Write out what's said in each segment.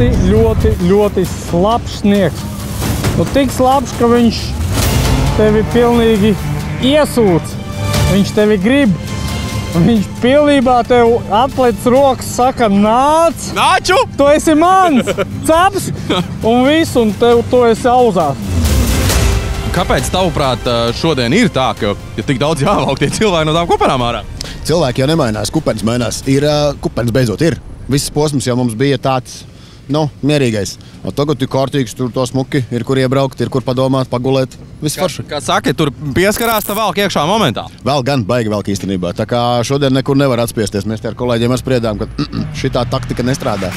ļoti slapš sniegs. Nu, tik slapš, ka viņš tevi pilnīgi iesūc. Viņš tevi grib. Viņš pilnībā tev atplec rokas, saka, nāc! Nāču! Tu esi mans! Ceps! Un viss, un tev to esi auzās. Kāpēc, tavuprāt, šodien ir tā, ka ja tik daudz jāvelk tie cilvēki no tām kupenām ārā? Cilvēki jau nemainās, kupenes mainās. Kupenes beidzot ir. Viss posms jau mums bija tāds, mierīgais. Un tagad ir kārtīgs, tur to smuki, ir kur iebraukt, ir kur padomāt, pagulēt. Viss forši. Kā saka, tur pieskarās, tā velk iekšā momentā. Vēl gan baigi velk īstenībā. Tā kā šodien nekur nevar atspiesties. Mēs te ar kolēģiem spriedām, ka šitā taktika nestrādā.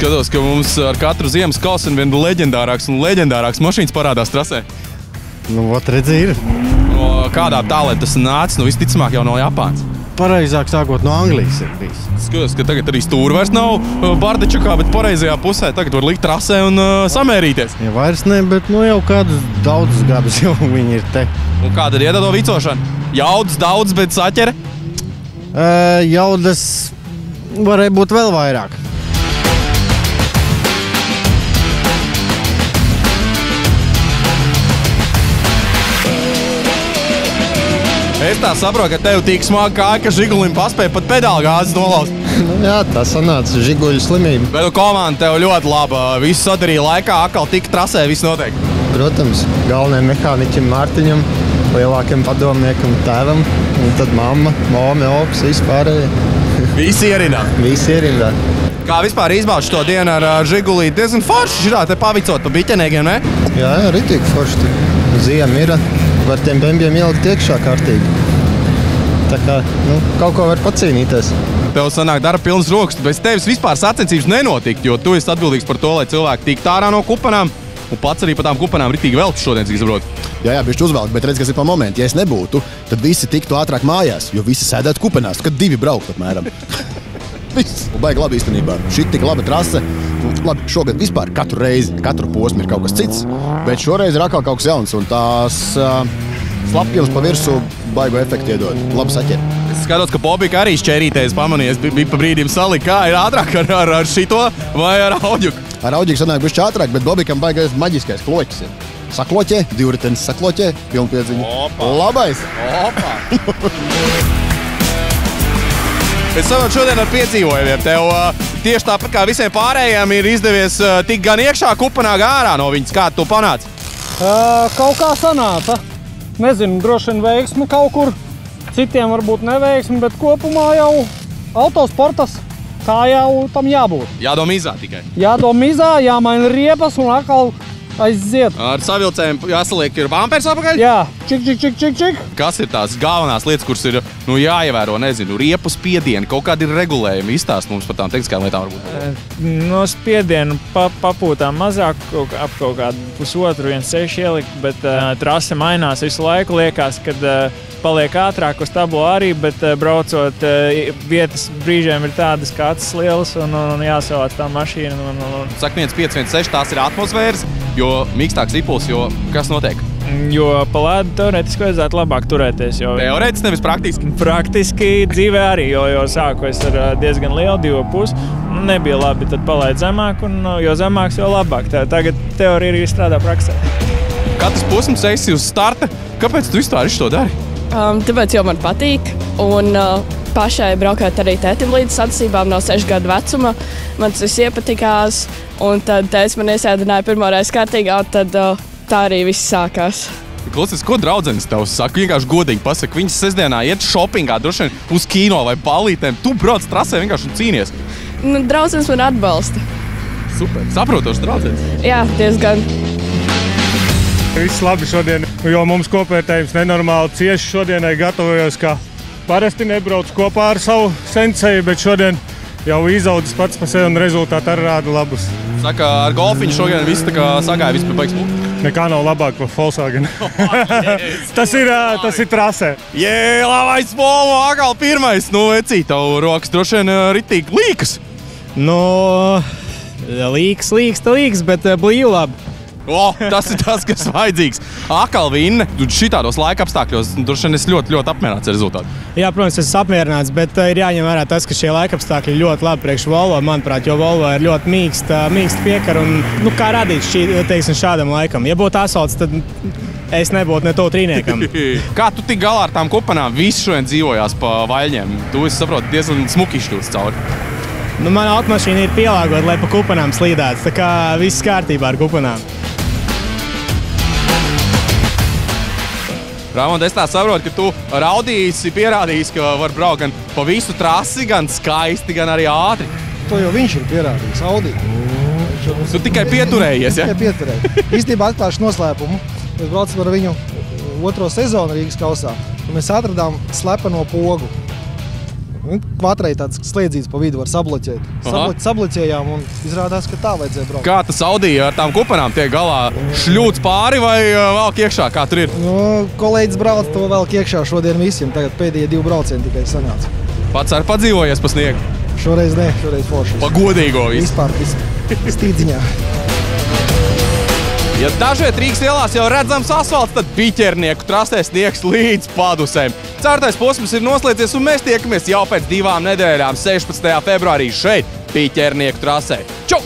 Skatos, ka mums ar katru ziemas kausu vien leģendārāks un leģendārāks mašīnas parādās trasē. Nu, ot redzi, ir. No kādā tālē tas nāca, visticamāk jau no Japānas. Pareizāk sākot no Anglijas ir bijis. Skatos, ka tagad arī stūri vairs nav Bardečukā, bet pareizajā pusē tagad var likt trasē un samērīties. Ja vairs ne, bet jau kādus daudzus gadus jau viņi ir te. Un kāda ir iedado vicošana? Jaudas daudz, bet saķere? Jaudas varēja būt vēl vairāk. Es tā saprotu, ka tev tik smagi kāja, ka Žigulim paspēja pat pedāli gāzes nolaust. Jā, tā sanāca Žiguļu slimība. Bet komanda tev ļoti laba. Visu sadarīja laikā, atkal tika trasē, viss notiek. Protams, galvenajam mehāniķim Mārtiņam, lielākiem padomniekam tēvam, un tad mamma, mome, ops, vispārēji. Visi ierindā. Visi ierindā. Kā vispār izbauši to dienu ar Žigulī? Diezgan forši šitā te pavicot pa biķenēgiem, ne? Jā, ritīgi forši. Ziema ir. Var tiem bembiem ielikt iekšā kārtīgi. Tā kā, kaut ko var pacīnīties. Tev sanāk dara pilnas rokas, bez tevis vispār sacensības nenotikt, jo tu esi atbildīgs par to, lai cilvēki tiktu ārā no kupenām, un pats arī pa tām kupenām ritīgi velk šodien, cik saprot. Jā, bišķi uzvelk, bet redz, kas ir pa momentu. Ja es nebūtu, tad visi tiktu ātrāk mājās, jo visi sēdētu kupenās, kad divi braukt apmēram. Viss. Baigi labi īstenībā. Šī tik laba trase. Labi, šogad vispār katru reizi, katru posmu ir kaut kas cits, bet šoreiz ir atkal kaut kas jauns, un tās slapjums pa virsu baigu efektu iedod. Labi saķer. Es skatos, ka Bobika arī šķērītēs pamanījies, bija pa brīdim salika. Kā ir ātrāk ar šito vai ar Auģuku? Ar Auģuku sanāk bišķi ātrāk, bet Bobikam baigais maģiskais kloķis ir. Sakloķē, divritenis sakloķē, pilnpiedziņa. Opa! Labais! Opa! Es saprotu šodien ar piedzīvojumiem. Tev tieši tāpat kā visiem pārējiem ir izdevies tikt gan iekšā kupenā, gan ārā no viņas. Kā tu panāci? Kaut kā sanāca. Nezinu, droši vien veiksmi kaut kur. Citiem varbūt neveiksmi, bet kopumā jau autosportas tā jau tam jābūt. Jādomizā tikai. Jādomizā, jāmaina riepas un atkal aiziet. Ar savilcējiem jāsaliek ir bampers apakaļ? Jā, čik. Kas ir tās galvenās lietas, kuras ir jāievēro, nezinu, riepu spiedieni, kaut kādi ir regulējumi? Izstāst mums par tām tehniskām lietām varbūt. No spiedienu papūtām mazāk, ap kaut kādu 1,5–1,6 ielikt, bet trase mainās visu laiku. Liekas, kad paliek ātrāk uz tablo arī, bet braucot vietas brīžiem ir tādas kā acis lielas un jāsavāc tā mašīna. Saka 1,5–1,6, tās ir atmosfēras, jo mīkstāks impulss, jo kas notiek? Jo pa ledu teorētiski vajadzētu labāk turēties. Teorētiski, nevis praktiski? Praktiski dzīvē arī, jo sāku es ar diezgan lielu 2,5. Nebija labi, tad palaid zemāk, un jo zemāks, jo labāk. Tagad teorija arī strādā praksē. Katrs posms esi uz starta. Kāpēc tu vispār to dari? Tāpēc jau man patīk. Un pašai braukāt arī tētim līdz sacensībām no 6 gadu vecuma. Man tas viss iepatikās. Un tad tētis man iesēdināja pirmoreiz kārtīgā, un tad tā arī viss sākās. Klausies, ko draudzenes tev saka? Vienkārši godīgi pasaka, viņas sestdienā iet šopingā, droši vien uz kino vai ballītēm. Tu brauc trasē vienkārši un cīnies. Draudzenes man atbalsta. Super. Saprotoši draudzenes? Jā, diezgan. Viss labi šodien, jo mums kopvērtējums nenormāli cieši. Šodienai gatavojos, kā parasti nebrauc kopā ar savu senseju, bet šodien jau izaudzis pats pa sevi un rezultāti arī rāda labus. Saka, ar golfiņu šodien viss tā kā sagāja, viss pie baigs mūku. Nekā nav labāk par Volkswagen. Tas ir trasē. Jē, labais Volvo, atkal pirmais. Nu, vecī, tavu rokas droši vien ritīgi līkas. Līks, bet blīvi labi. Tas ir tas, kas vajadzīgs. Akal vinne. Šitādos laika apstākļos droši vien es ļoti apmierināts ar rezultātu. Jā, protams, esmu apmierināts, bet ir jāņem vērā tas, ka šie laika apstākļi ļoti labi priekš Volvo, manuprāt, jo Volvo ir ļoti mīksta piekara un, kā radīts šādam laikam. Ja būtu asfalts, tad es nebūtu ne to trīniekam. Kā tu tik galā ar tām kupanām? Visi šodien dzīvojās pa vaļņiem. Tu, es saprotu, diezgan smuki izšķūts cauri. Mana automašīna ir pielāgota, lai pa kupanām slīdēts, tā kā viss kārtībā ar kupanām. Raimonds, es tā saprotu, ka tu raudīsi, pierādīsi, ka var braukt gan pa visu trasi, gan skaisti, gan arī ātri. To jau viņš ir pierādījis, Audi. Tu tikai pieturējies, ja? Tikai pieturējies. Īstenībā atklāšu noslēpumu. Mēs braucam ar viņu 2. sezonu Rīgas kausā, un mēs atradām slepeno pogu. Kvatrai tāds slēdzīts pa vidu var sabloķēt. Sabloķējām un izrādās, ka tā vajadzēja braukt. Kā tas Audi ar tām kupanām tiek galā? Šļūts pāri vai velk iekšā? Kā tur ir? Kolēģis brauc to velk iekšā šodien visiem. Tagad pēdējie 2 braucieni tikai sanāca. Pats ar padzīvojies pa sniegu? Šoreiz ne, šoreiz forši. Pa godīgo visu? Vispār stīdziņā. Ja dažviet Rīgas ielās jau redzams asfalts, tad Piķernieku trasē sniegs līdz padusēm. 4. posms ir noslēdzies un mēs tiekamies jau pēc 2 nedēļām 16. februārī šeit, Piķernieku trasē. Čau!